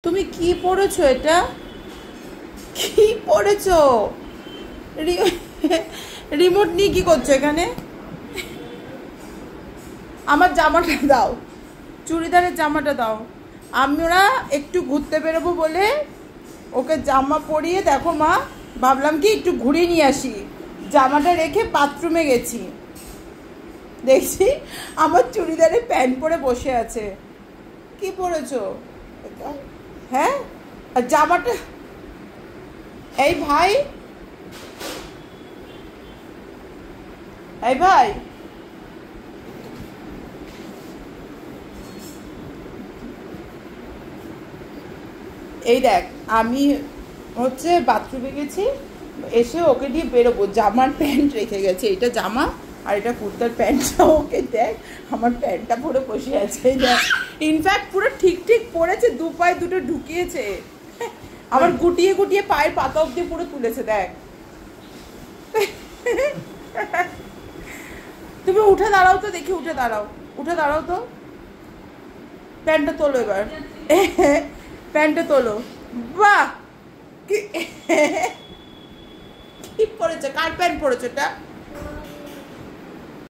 তুমি কি পড়েছো? এটা কি পড়েছো? রিমোট নিয়ে কি করছো এখানে? আমার জামাটা দাও, চুড়িদারের জামাটা দাও। আমরা একটু ঘুরতে বেরোবো বলে ওকে জামা পরিয়ে, দেখো মা, ভাবলাম কি একটু ঘুরে নিয়ে আসি, জামাটা রেখে বাথরুমে গেছি, দেখছি আমার চুড়িদারে প্যান্ট পরে বসে আছে। কি পরেছো? হ্যাঁ, আর জামাটা, এই ভাই, এই ভাই, এই দেখ, আমি হচ্ছে বাথরুমে গেছি, এসে ওকে দিয়ে বেরোবো, জামার প্যান্ট রেখে গেছে, এটা জামা আর এটা কুর্তার প্যান্টটা। ওকে দেখ, আমার প্যান্টটা পরে বসে আছে, দেখ, ইনফ্যাক্ট পুরো ঠিক ঠিক পরেছে, দু পায়ে দুটো ঢুকিয়েছে, আবার গুটিয়ে গুটিয়ে পায়ের পাতা অব্দি পুরো তুলেছে, দেখ। তুমি উঠে দাঁড়াও তো, দেখি, উঠে দাঁড়াও, উঠে দাঁড়াও তো, প্যান্টটা তোলো এবার, প্যান্টটা তোলো। বাহ, কি কি পরেছে? কার প্যান্ট পরেছে এটা?